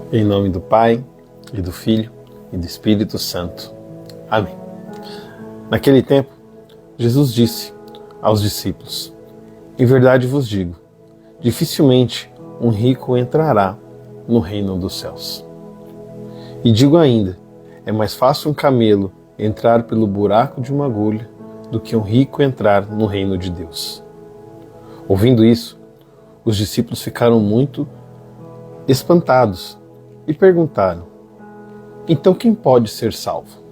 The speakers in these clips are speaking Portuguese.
Em nome do Pai, e do Filho, e do Espírito Santo. Amém. Naquele tempo, Jesus disse aos discípulos: Em verdade vos digo, dificilmente um rico entrará no reino dos céus. E digo ainda, é mais fácil um camelo entrar pelo buraco de uma agulha do que um rico entrar no reino de Deus. Ouvindo isso, os discípulos ficaram muito espantados e perguntaram: Então quem pode ser salvo?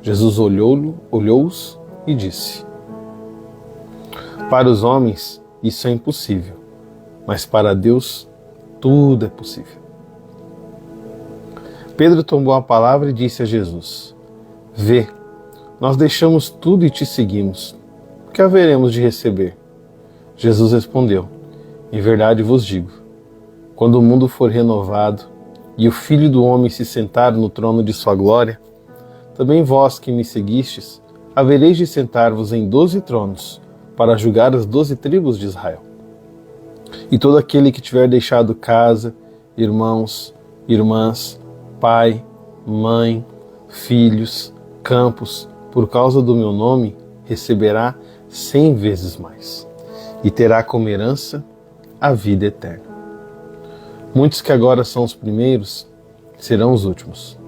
Jesus olhou-os e disse: Para os homens isso é impossível, mas para Deus tudo é possível. Pedro tomou a palavra e disse a Jesus: Vê, nós deixamos tudo e te seguimos. O que haveremos de receber? Jesus respondeu: Em verdade vos digo, quando o mundo for renovado e o Filho do Homem se sentar no trono de sua glória, também vós que me seguistes, havereis de sentar-vos em 12 tronos, para julgar as 12 tribos de Israel. E todo aquele que tiver deixado casa, irmãos, irmãs, pai, mãe, filhos, campos, por causa do meu nome, receberá 100 vezes mais, e terá como herança a vida eterna. Muitos que agora são os primeiros serão os últimos,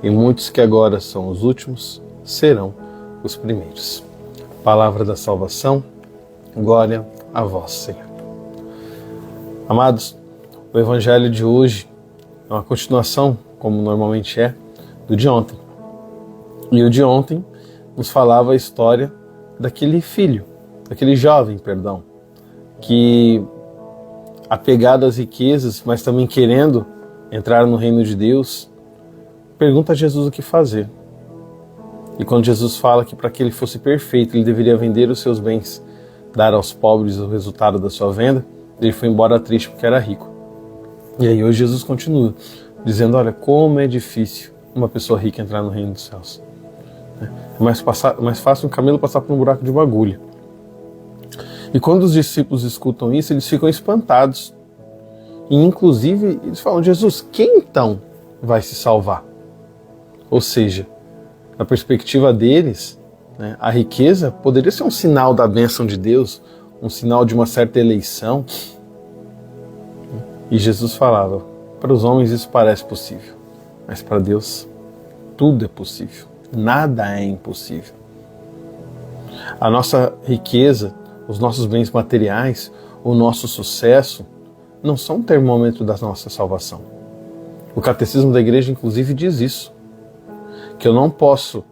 e muitos que agora são os últimos serão os primeiros. Palavra da salvação, glória a vós, Senhor. Amados, o Evangelho de hoje é uma continuação, como normalmente é, do de ontem. E o de ontem nos falava a história daquele jovem, que apegado às riquezas, mas também querendo entrar no reino de Deus, pergunta a Jesus o que fazer. E quando Jesus fala que para que ele fosse perfeito, ele deveria vender os seus bens, dar aos pobres o resultado da sua venda, ele foi embora triste porque era rico. E aí hoje Jesus continua dizendo: olha, como é difícil uma pessoa rica entrar no reino dos céus. É mais fácil um camelo passar por um buraco de uma agulha. E quando os discípulos escutam isso, eles ficam espantados. E inclusive eles falam: Jesus, quem então vai se salvar? Ou seja, na perspectiva deles, a riqueza poderia ser um sinal da bênção de Deus, um sinal de uma certa eleição. E Jesus falava: para os homens isso parece possível, mas para Deus tudo é possível, nada é impossível. A nossa riqueza, os nossos bens materiais, o nosso sucesso, não são um termômetro da nossa salvação. O Catecismo da Igreja, inclusive, diz isso, que eu não posso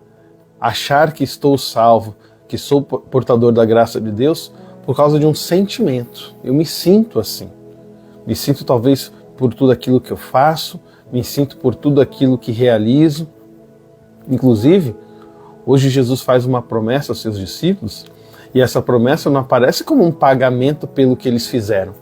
achar que estou salvo, que sou portador da graça de Deus, por causa de um sentimento. Eu me sinto assim. Me sinto talvez por tudo aquilo que eu faço, me sinto por tudo aquilo que realizo. Inclusive, hoje Jesus faz uma promessa aos seus discípulos, e essa promessa não aparece como um pagamento pelo que eles fizeram.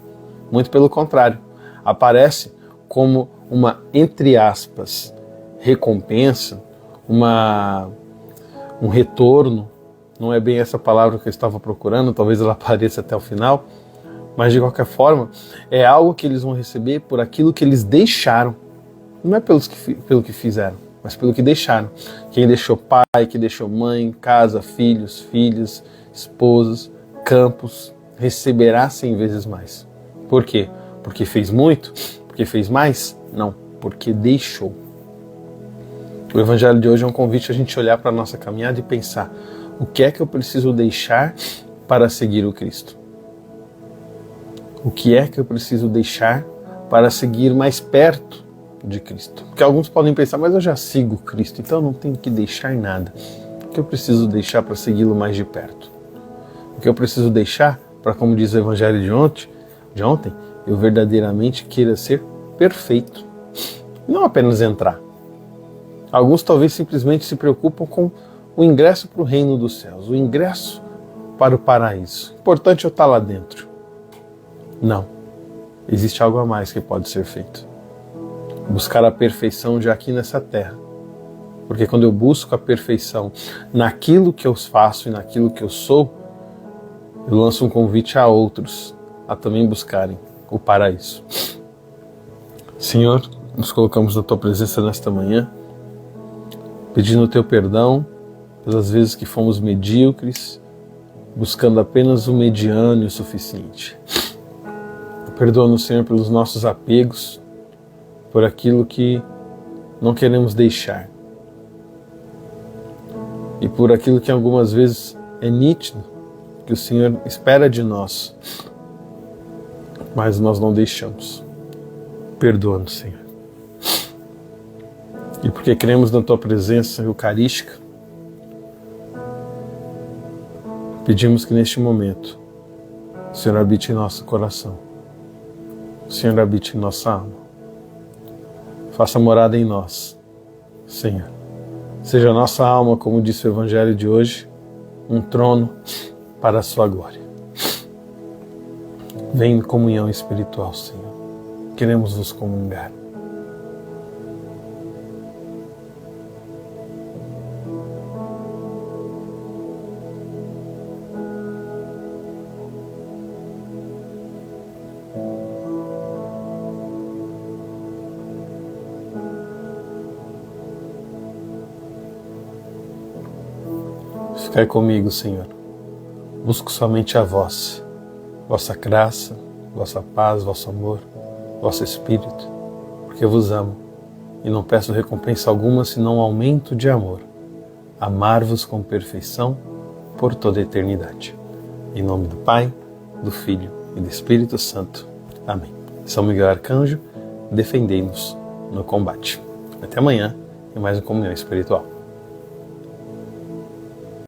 Muito pelo contrário. Aparece como uma, entre aspas, recompensa, um retorno. Não é bem essa palavra que eu estava procurando, talvez ela apareça até o final. Mas de qualquer forma, é algo que eles vão receber por aquilo que eles deixaram. Não é pelo que fizeram, mas pelo que deixaram. Quem deixou pai, quem deixou mãe, casa, filhos, filhas, esposas, campos, receberá 100 vezes mais. Por quê? Porque fez muito? Porque fez mais? Não, porque deixou. O Evangelho de hoje é um convite a gente olhar para a nossa caminhada e pensar: o que é que eu preciso deixar para seguir o Cristo? O que é que eu preciso deixar para seguir mais perto de Cristo? Porque alguns podem pensar: mas eu já sigo Cristo, então eu não tenho que deixar nada. O que eu preciso deixar para segui-lo mais de perto? O que eu preciso deixar para, como diz o Evangelho de ontem, eu verdadeiramente queira ser perfeito. Não apenas entrar. Alguns talvez simplesmente se preocupam com o ingresso para o reino dos céus, o ingresso para o paraíso. Importante eu estar lá dentro. Não. Existe algo a mais que pode ser feito. Buscar a perfeição já aqui nessa terra. Porque quando eu busco a perfeição naquilo que eu faço e naquilo que eu sou, eu lanço um convite a outros a também buscarem o paraíso. Senhor, nos colocamos na Tua presença nesta manhã, pedindo o Teu perdão pelas vezes que fomos medíocres, buscando apenas o mediano e o suficiente. Perdoa-nos, Senhor, pelos nossos apegos, por aquilo que não queremos deixar. E por aquilo que algumas vezes é nítido, que o Senhor espera de nós, mas nós não deixamos. Perdoa-nos, Senhor. E porque cremos na Tua presença eucarística, pedimos que neste momento o Senhor habite em nosso coração, o Senhor habite em nossa alma, faça morada em nós, Senhor. Seja a nossa alma, como disse o Evangelho de hoje, um trono para a Sua glória. Vem em comunhão espiritual, Senhor. Queremos nos comungar. Ficai comigo, Senhor. Busco somente a vós, vossa graça, vossa paz, vosso amor, vosso Espírito, porque eu vos amo e não peço recompensa alguma senão aumento de amor. Amar-vos com perfeição por toda a eternidade. Em nome do Pai, do Filho e do Espírito Santo. Amém. São Miguel Arcanjo, defendei-nos no combate. Até amanhã em mais uma comunhão espiritual.